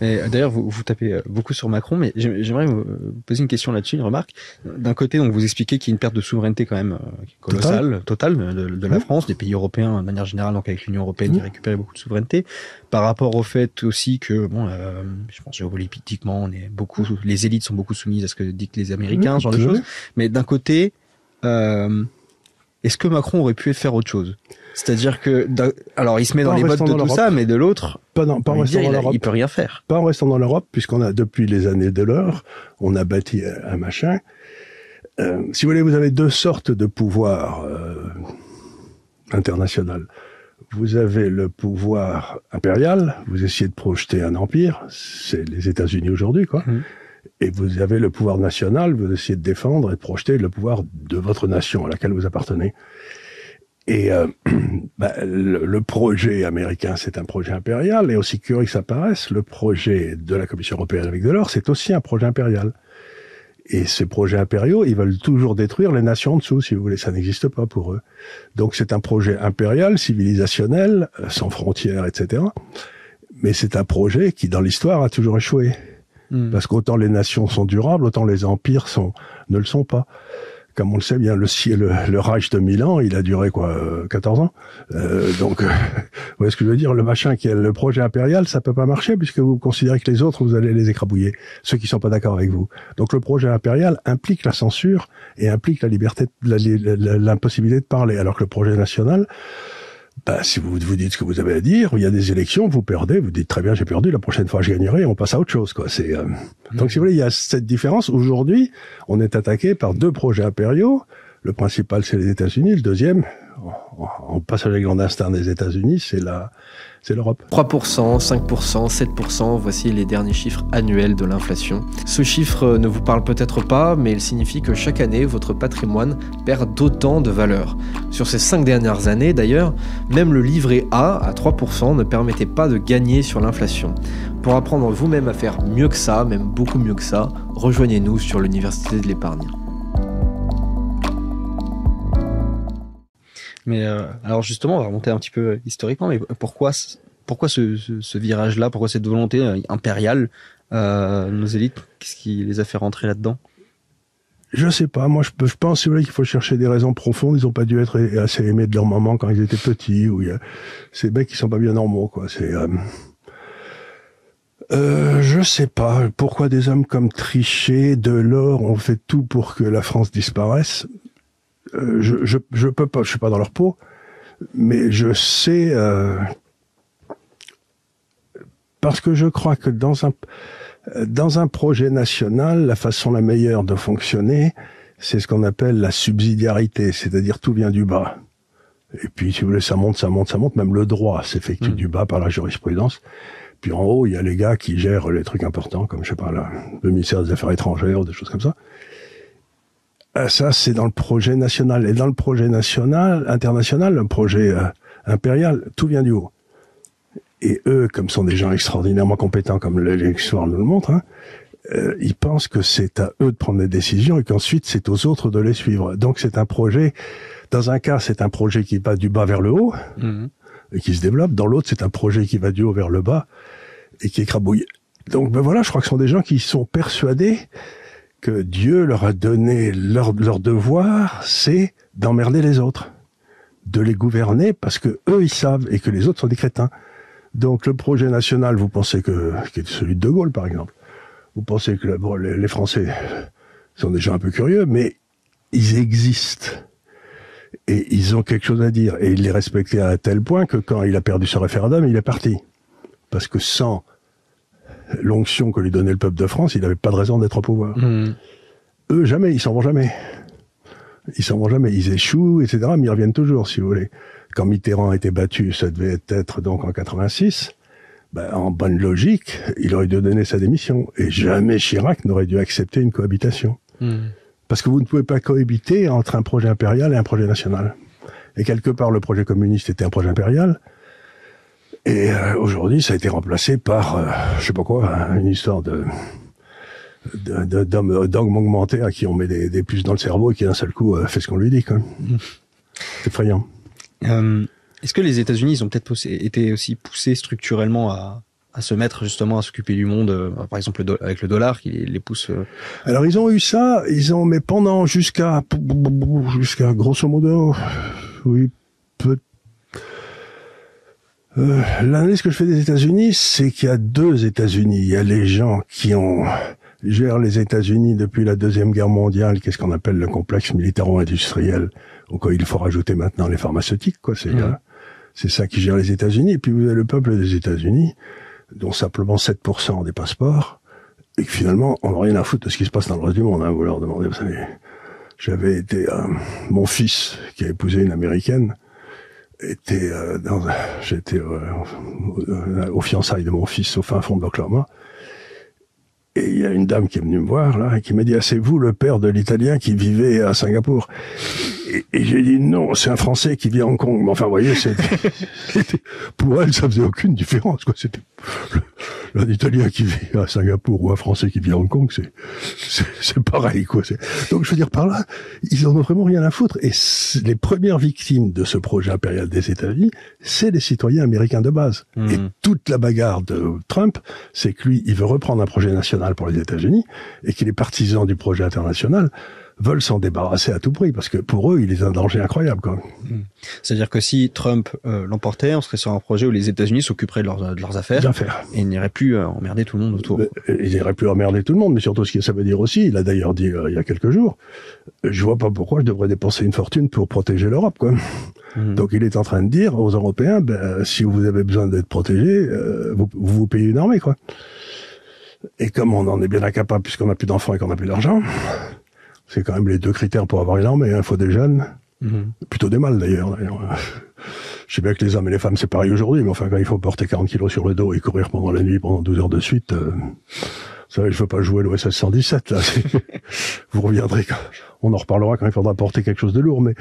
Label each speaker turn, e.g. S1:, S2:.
S1: Et d'ailleurs, vous tapez beaucoup sur Macron, mais j'aimerais vous poser une question là-dessus, une remarque. D'un côté, donc vous expliquez qu'il y a une perte de souveraineté quand même colossale, totale de la France, des pays européens de manière générale, donc avec l'Union européenne qui a récupéré beaucoup de souveraineté, par rapport au fait aussi que, bon, je pense géopolitiquement, on est beaucoup, les élites sont beaucoup soumises à ce que dictent les Américains, ce genre de choses. Mais d'un côté, est-ce que Macron aurait pu faire autre chose? C'est-à-dire que, alors il se met dans les bottes de tout ça, mais de l'autre, il peut rien faire.
S2: Pas en restant dans l'Europe, puisqu'on a, depuis les années Delors, on a bâti un machin. Si vous voulez, vous avez deux sortes de pouvoir international. Vous avez le pouvoir impérial, vous essayez de projeter un empire, c'est les États-Unis aujourd'hui, quoi. Et vous avez le pouvoir national, vous essayez de défendre et de projeter le pouvoir de votre nation à laquelle vous appartenez. Et le projet américain, c'est un projet impérial, et aussi curieux que ça paraisse, le projet de la Commission européenne avec Delors, c'est aussi un projet impérial. Et ces projets impériaux, ils veulent toujours détruire les nations en dessous, si vous voulez, ça n'existe pas pour eux. Donc c'est un projet impérial, civilisationnel, sans frontières, etc. Mais c'est un projet qui, dans l'histoire, a toujours échoué. Parce qu'autant les nations sont durables, autant les empires ne le sont pas. Comme on le sait bien, le Reich de Milan, il a duré quoi, 14 ans. Donc, vous voyez ce que je veux dire, le machin qui est le projet impérial, ça peut pas marcher puisque vous considérez que les autres, vous allez les écrabouiller, ceux qui sont pas d'accord avec vous. Donc, le projet impérial implique la censure et implique la liberté, l'impossibilité de parler, alors que le projet national, si vous dites ce que vous avez à dire, il y a des élections, vous perdez, vous dites très bien, j'ai perdu, la prochaine fois je gagnerai, on passe à autre chose, quoi. Donc, si vous voulez, il y a cette différence. Aujourd'hui, on est attaqué par deux projets impériaux. Le principal, c'est les États-Unis. Le deuxième, en passage avec clandestin des États-Unis, c'est l'Europe.
S3: 3%, 5%, 7%, voici les derniers chiffres annuels de l'inflation. Ce chiffre ne vous parle peut-être pas, mais il signifie que chaque année, votre patrimoine perd d'autant de valeur. Sur ces 5 dernières années, d'ailleurs, même le livret A, à 3%, ne permettait pas de gagner sur l'inflation. Pour apprendre vous-même à faire mieux que ça, même beaucoup mieux que ça, rejoignez-nous sur l'Université de l'épargne.
S1: Mais alors justement, on va remonter un petit peu historiquement, mais pourquoi ce virage-là, pourquoi cette volonté impériale, nos élites, qu'est-ce qui les a fait rentrer là-dedans?
S2: Je sais pas, moi je pense si vous voulez, qu'il faut chercher des raisons profondes. Ils ont pas dû être assez aimés de leur maman quand ils étaient petits, ou ces mecs qui sont pas bien normaux, quoi. Je sais pas pourquoi des hommes comme Trichet, Delors ont fait tout pour que la France disparaisse. Je peux pas, je suis pas dans leur peau, mais je sais, parce que je crois que dans un projet national, la façon la meilleure de fonctionner, c'est ce qu'on appelle la subsidiarité, c'est-à-dire tout vient du bas. Et puis, si vous voulez, ça monte, même le droit s'effectue du bas par la jurisprudence. Puis en haut, il y a les gars qui gèrent les trucs importants, comme, je sais pas, le ministère des Affaires étrangères, ou des choses comme ça. Ça, c'est dans le projet national. Et dans le projet international, le projet impérial, tout vient du haut. Et eux, comme sont des gens extraordinairement compétents, comme l'histoire nous le montre, ils pensent que c'est à eux de prendre des décisions et qu'ensuite c'est aux autres de les suivre. Donc c'est un projet, dans un cas, c'est un projet qui va du bas vers le haut et qui se développe. Dans l'autre, c'est un projet qui va du haut vers le bas et qui écrabouille. Donc voilà, je crois que ce sont des gens qui sont persuadés que Dieu leur a donné leur devoir, c'est d'emmerder les autres, de les gouverner parce que eux ils savent et que les autres sont des crétins. Donc le projet national, vous pensez qui est celui de Gaulle par exemple, vous pensez que les Français sont des gens un peu curieux, mais ils existent et ils ont quelque chose à dire et il les respectait à tel point que quand il a perdu ce référendum, il est parti parce que sans l'onction que lui donnait le peuple de France, il n'avait pas de raison d'être au pouvoir. Eux, jamais, ils s'en vont jamais. Ils échouent, etc., mais ils reviennent toujours, si vous voulez. Quand Mitterrand a été battu, ça devait être donc en 86, en bonne logique, il aurait dû donner sa démission. Et jamais Chirac n'aurait dû accepter une cohabitation. Parce que vous ne pouvez pas cohabiter entre un projet impérial et un projet national. Et quelque part, le projet communiste était un projet impérial, et aujourd'hui, ça a été remplacé par, je sais pas quoi, une histoire d'hommes augmentés à qui on met des puces dans le cerveau et qui d'un seul coup fait ce qu'on lui dit, quoi. C'est effrayant.
S1: Est-ce que les États-Unis ont peut-être été aussi poussés structurellement à à se mettre justement à s'occuper du monde, par exemple avec le dollar qui les pousse.
S2: Alors ils ont eu ça, mais pendant jusqu'à grosso modo, oui, l'analyse que je fais des États-Unis, c'est qu'il y a deux États-Unis. Il y a les gens qui gèrent les États-Unis depuis la Deuxième Guerre mondiale, qu'est-ce qu'on appelle le complexe militaro-industriel, auquel il faut rajouter maintenant les pharmaceutiques, quoi. C'est ça qui gère les États-Unis. Et puis vous avez le peuple des États-Unis, dont simplement 7% ont des passeports, et que finalement, on n'a rien à foutre de ce qui se passe dans le reste du monde. Hein. Vous leur demandez, vous savez, j'avais été, mon fils, qui a épousé une Américaine, j'étais aux fiançailles de mon fils au fin fond de l'Oklahoma. Et il y a une dame qui est venue me voir, là, et qui m'a dit, c'est vous le père de l'Italien qui vivait à Singapour? Et j'ai dit, non, c'est un Français qui vit à Hong Kong. Mais enfin, vous voyez, pour elle, ça faisait aucune différence, quoi. C'était un Italien qui vit à Singapour ou un Français qui vit à Hong Kong, c'est pareil, quoi. Donc, je veux dire, par là, ils en ont vraiment rien à foutre. Et les premières victimes de ce projet impérial des États-Unis, c'est les citoyens américains de base. Et toute la bagarre de Trump, c'est que lui, il veut reprendre un projet national pour les États-Unis, et que les partisans du projet international veulent s'en débarrasser à tout prix, parce que pour eux, il est un danger incroyable, quoi.
S1: C'est-à-dire que si Trump l'emportait, on serait sur un projet où les États-Unis s'occuperaient de leurs affaires. Et ils n'iraient plus emmerder tout le monde autour.
S2: Ils n'iraient plus emmerder tout le monde, mais surtout ce que ça veut dire aussi, il a d'ailleurs dit il y a quelques jours, je vois pas pourquoi je devrais dépenser une fortune pour protéger l'Europe, quoi. Donc il est en train de dire aux Européens, si vous avez besoin d'être protégés, vous payez une armée, quoi. Et comme on en est bien incapable, puisqu'on n'a plus d'enfants et qu'on n'a plus d'argent, c'est quand même les deux critères pour avoir une armée. Il faut des jeunes, plutôt des mâles d'ailleurs. Je sais bien que les hommes et les femmes c'est pareil aujourd'hui, mais enfin quand il faut porter 40 kilos sur le dos et courir pendant la nuit, pendant 12 heures de suite, vous savez, je veux pas jouer l'OSS 117 là. Vous reviendrez on en reparlera quand il faudra porter quelque chose de lourd, mais